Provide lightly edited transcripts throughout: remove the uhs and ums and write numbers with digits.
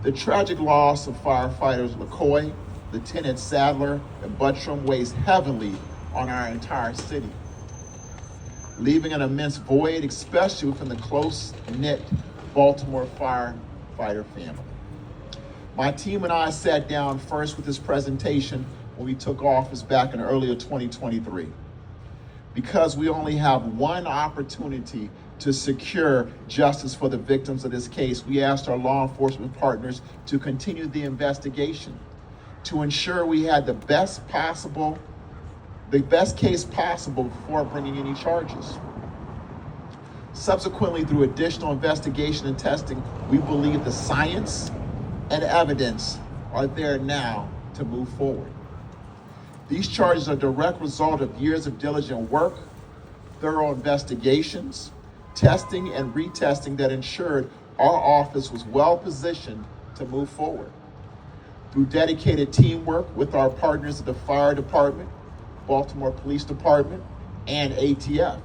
The tragic loss of firefighters LaCoy, Lieutenant Sadler, and Buttram weighs heavily on our entire city, leaving an immense void, especially within the close-knit Baltimore firefighter family. My team and I sat down first with this presentation when we took office back in early 2023. Because we only have one opportunity to secure justice for the victims of this case, we asked our law enforcement partners to continue the investigation to ensure we had the best case possible before bringing any charges. Subsequently, through additional investigation and testing, we believe the science and evidence are there now to move forward. These charges are a direct result of years of diligent work, thorough investigations, testing and retesting that ensured our office was well positioned to move forward. Through dedicated teamwork with our partners at the Fire Department, Baltimore Police Department, and ATF,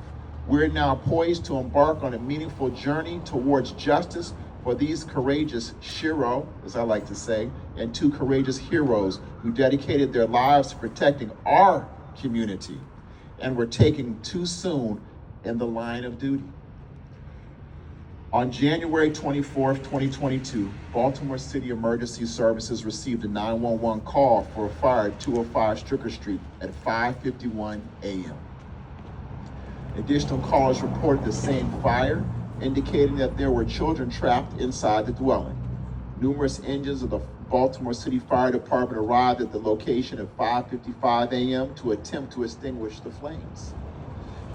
we're now poised to embark on a meaningful journey towards justice for these courageous shiro, as I like to say, and two courageous heroes who dedicated their lives to protecting our community and were taken too soon in the line of duty. On January 24th, 2022, Baltimore City Emergency Services received a 911 call for a fire at 205 Stricker Street at 5:51 a.m. Additional callers reported the same fire, indicating that there were children trapped inside the dwelling. Numerous engines of the Baltimore City Fire Department arrived at the location at 5:55 a.m. to attempt to extinguish the flames.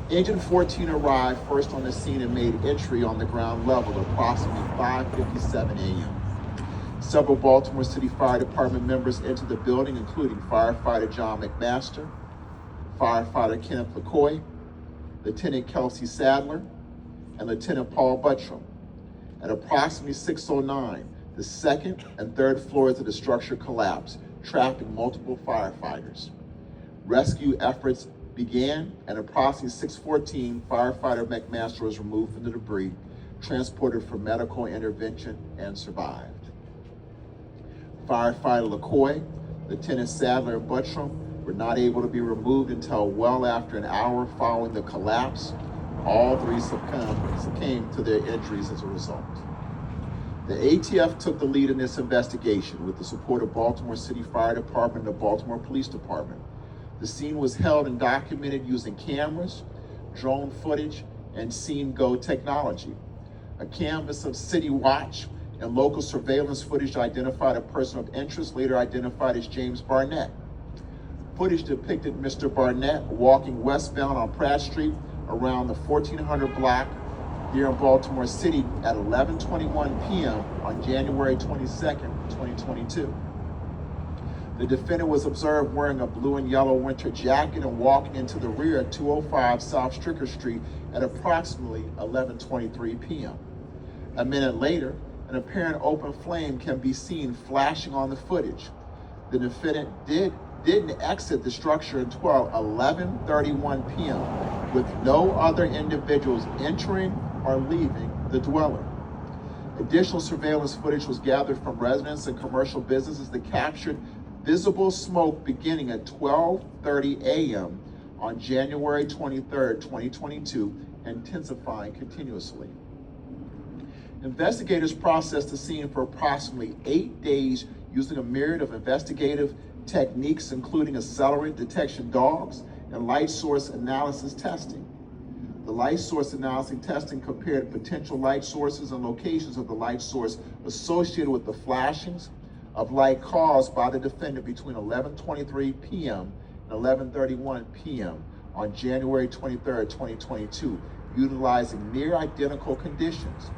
Engine 14 arrived first on the scene and made entry on the ground level at approximately 5:57 a.m. Several Baltimore City Fire Department members entered the building, including firefighter John McMaster, firefighter Kenneth LaCoy, Lieutenant Kelsey Sadler, and Lieutenant Paul Buttram. At approximately 6:09, the second and third floors of the structure collapsed, trapping multiple firefighters. Rescue efforts began, and approximately 6:14, firefighter McMaster was removed from the debris, transported for medical intervention, and survived. Firefighter LaCoy, Lieutenant Sadler, and Buttram were not able to be removed until well after an hour following the collapse. All three succumbed to their injuries as a result. The ATF took the lead in this investigation with the support of Baltimore City Fire Department and the Baltimore Police Department. The scene was held and documented using cameras, drone footage, and Scene Go technology. A canvas of City Watch and local surveillance footage identified a person of interest, later identified as James Barnett. Footage depicted Mr. Barnett walking westbound on Pratt Street around the 1400 block here in Baltimore City at 11:21 p.m. on January 22nd, 2022. The defendant was observed wearing a blue and yellow winter jacket and walking into the rear at 205 South Stricker Street at approximately 11:23 p.m. A minute later, an apparent open flame can be seen flashing on the footage. The defendant didn't exit the structure until 11:31 p.m. with no other individuals entering or leaving the dwelling. Additional surveillance footage was gathered from residents and commercial businesses that captured visible smoke beginning at 12:30 a.m. on January 23rd, 2022, intensifying continuously. Investigators processed the scene for approximately 8 days using a myriad of investigative techniques, including accelerant detection dogs and light source analysis testing. The light source analysis testing compared potential light sources and locations of the light source associated with the flashings of light caused by the defendant between 11:23 p.m. and 11:31 p.m. on January 23rd, 2022, utilizing near identical conditions.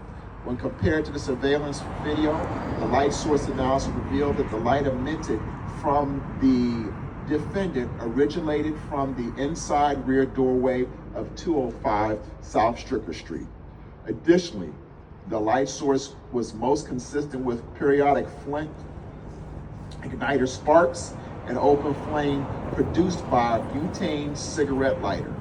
When compared to the surveillance video, the light source analysis revealed that the light emitted from the defendant originated from the inside rear doorway of 205 South Stricker Street. Additionally, the light source was most consistent with periodic flint igniter sparks and open flame produced by a butane cigarette lighter.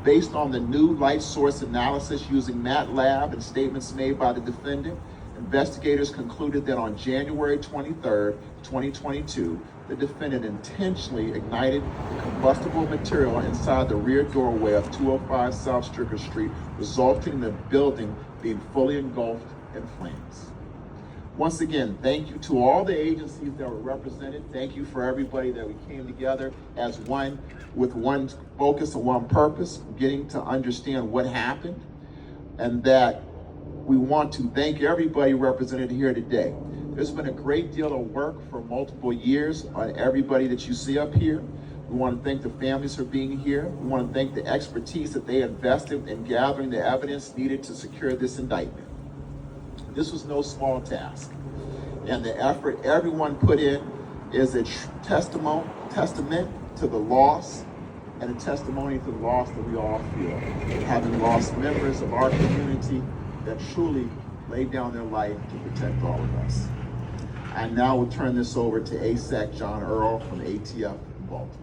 Based on the new light source analysis using MATLAB and statements made by the defendant, Investigators concluded that on January 23rd, 2022, the defendant intentionally ignited the combustible material inside the rear doorway of 205 South Stricker Street, resulting in the building being fully engulfed in flames. Once again, thank you to all the agencies that were represented. Thank you for everybody that we came together as one, with one focus and one purpose, getting to understand what happened, and that we want to thank everybody represented here today. There's been a great deal of work for multiple years on everybody that you see up here. We want to thank the families for being here. We want to thank the expertise that they invested in gathering the evidence needed to secure this indictment. This was no small task, and the effort everyone put in is a testament to the loss, and a testimony to the loss that we all feel, having lost members of our community that truly laid down their life to protect all of us. I now will turn this over to ASAC John Earl from ATF in Baltimore.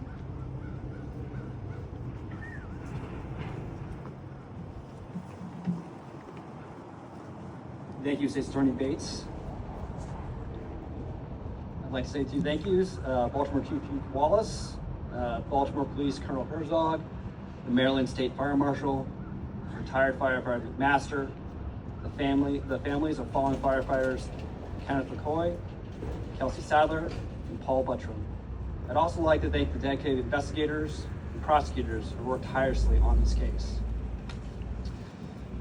Thank you, State's Attorney Bates. I'd like to say two thank yous. Baltimore Chief Wallace, Baltimore Police Colonel Herzog, the Maryland State Fire Marshal, retired firefighter McMaster, the families of fallen firefighters Kenneth McCoy, Kelsey Sadler, and Paul Buttram. I'd also like to thank the dedicated investigators and prosecutors who worked tirelessly on this case.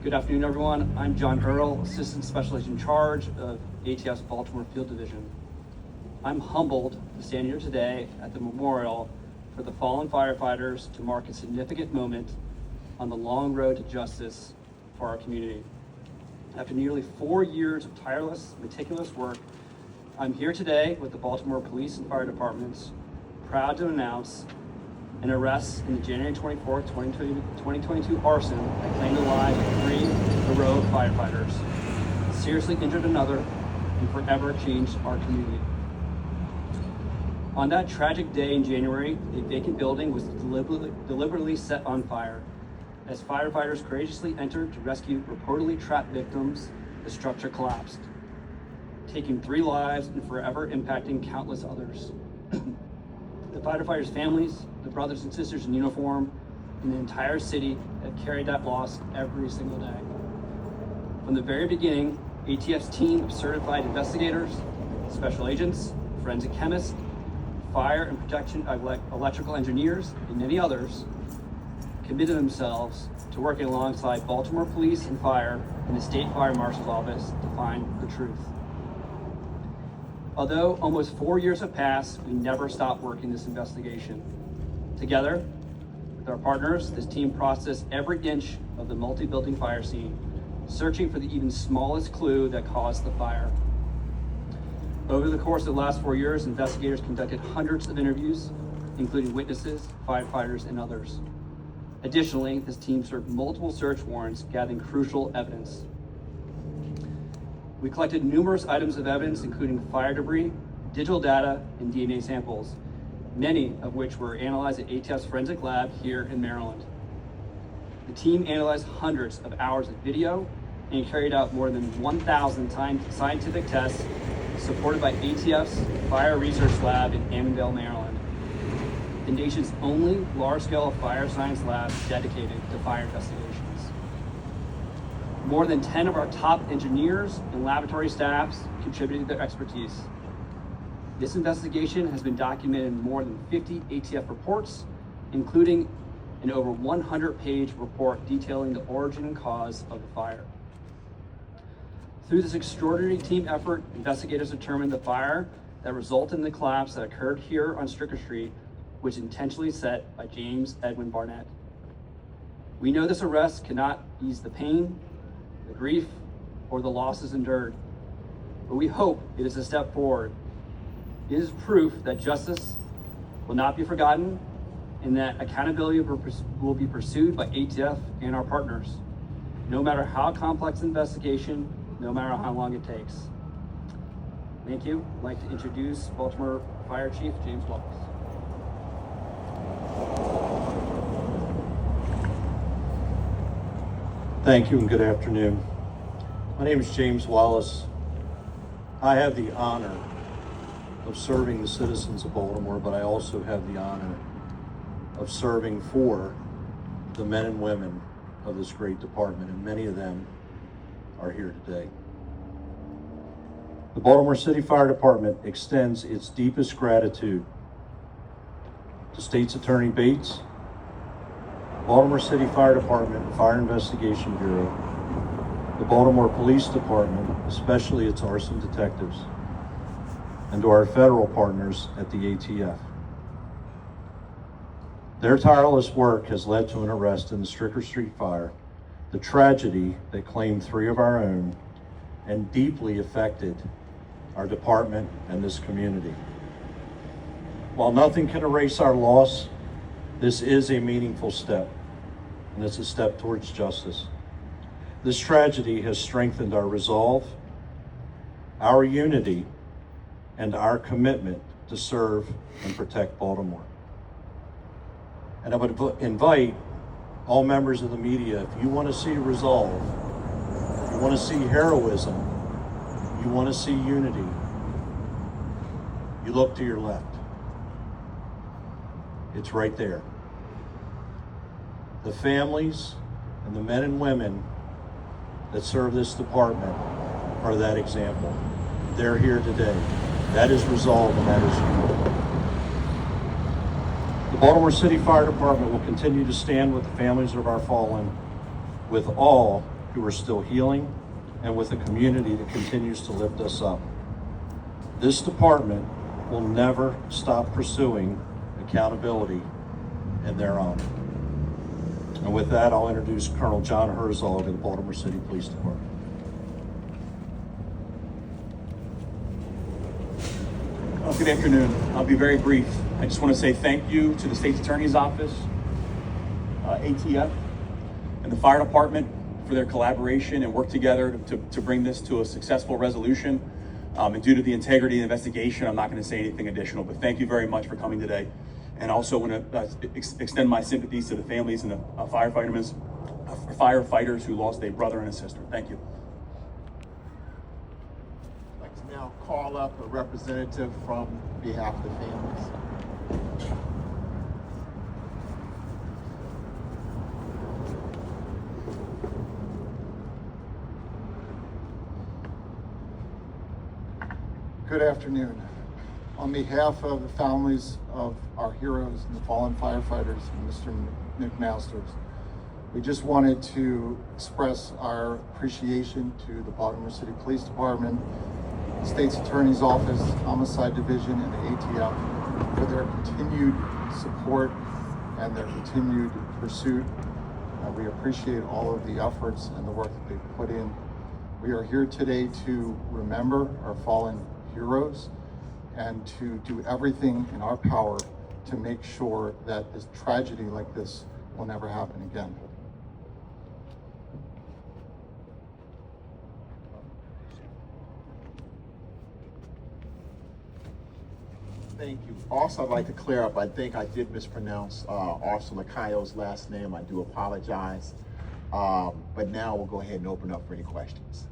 Good afternoon, everyone. I'm John Earl, Assistant Special Agent in Charge of ATF's Baltimore Field Division. I'm humbled to stand here today at the memorial for the fallen firefighters to mark a significant moment on the long road to justice for our community. After nearly 4 years of tireless, meticulous work, I'm here today with the Baltimore Police and Fire Departments, proud to announce an arrest in the January 24th, 2022 arson that claimed the lives of 3 heroic firefighters, seriously injured another, and forever changed our community. On that tragic day in January, a vacant building was deliberately set on fire. As firefighters courageously entered to rescue reportedly trapped victims, the structure collapsed, taking 3 lives and forever impacting countless others. The firefighters' families, the brothers and sisters in uniform, and the entire city have carried that loss every single day. From the very beginning, ATF's team of certified investigators, special agents, forensic chemists, fire and protection electrical engineers, and many others committed themselves to working alongside Baltimore Police and Fire and the State Fire Marshal's Office to find the truth. Although almost 4 years have passed, we never stopped working this investigation. Together with our partners, this team processed every inch of the multi-building fire scene, searching for the even smallest clue that caused the fire. Over the course of the last 4 years, investigators conducted hundreds of interviews, including witnesses, firefighters, and others. Additionally, this team served multiple search warrants, gathering crucial evidence. We collected numerous items of evidence, including fire debris, digital data, and DNA samples, many of which were analyzed at ATF's forensic lab here in Maryland. The team analyzed hundreds of hours of video and carried out more than 1,000 scientific tests supported by ATF's Fire Research Lab in Annandale, Maryland, the nation's only large-scale fire science lab dedicated to fire investigations. More than 10 of our top engineers and laboratory staffs contributed their expertise. This investigation has been documented in more than 50 ATF reports, including an over 100-page report detailing the origin and cause of the fire. Through this extraordinary team effort, investigators determined the fire that resulted in the collapse that occurred here on Stricker Street was intentionally set by James Edwin Barnett. We know this arrest cannot ease the pain, the grief, or the losses endured, but we hope it is a step forward. It is proof that justice will not be forgotten and that accountability will be pursued by ATF and our partners, no matter how complex the investigation, no matter how long it takes. Thank you. I'd like to introduce Baltimore Fire Chief James Wallace. Thank you and good afternoon. My name is James Wallace. I have the honor of serving the citizens of Baltimore, but I also have the honor of serving for the men and women of this great department, and many of them are here today. The Baltimore City Fire Department extends its deepest gratitude to State's Attorney Bates, Baltimore City Fire Department Fire Investigation Bureau, the Baltimore Police Department, especially its arson detectives, and to our federal partners at the ATF. Their tireless work has led to an arrest in the Stricker St fire, the tragedy that claimed 3 of our own and deeply affected our department and this community. While nothing can erase our loss, this is a meaningful step, and it's a step towards justice. This tragedy has strengthened our resolve, our unity, and our commitment to serve and protect Baltimore. And I would invite all members of the media, if you want to see resolve, if you want to see heroism, you want to see unity, you look to your left. It's right there. The families and the men and women that serve this department are that example. They're here today. That is resolve and that is unity. The Baltimore City Fire Department will continue to stand with the families of our fallen, with all who are still healing, and with a community that continues to lift us up. This department will never stop pursuing accountability in their honor. And with that, I'll introduce Colonel John Herzog of the Baltimore City Police Department. Good afternoon. I'll be very brief. I just want to say thank you to the State's Attorney's Office, ATF, and the Fire Department for their collaboration and work together to bring this to a successful resolution. And due to the integrity of the investigation, I'm not going to say anything additional, but thank you very much for coming today. And I also want to extend my sympathies to the families and the firefighters who lost a brother and a sister. Thank you. I'd like to now call up a representative from behalf of the families. Good afternoon. On behalf of the families of our heroes and the fallen firefighters, Mr. Nick Masters, we just wanted to express our appreciation to the Baltimore City Police Department, State's Attorney's Office, Homicide Division, and the ATF for their continued support and their continued pursuit. We appreciate all of the efforts and the work that they've put in. We are here today to remember our fallen heroes and to do everything in our power to make sure that this tragedy like this will never happen again. Thank you. Also, I'd like to clear up, I think I did mispronounce Arson Lakayo's last name. I do apologize. But now we'll go ahead and open up for any questions.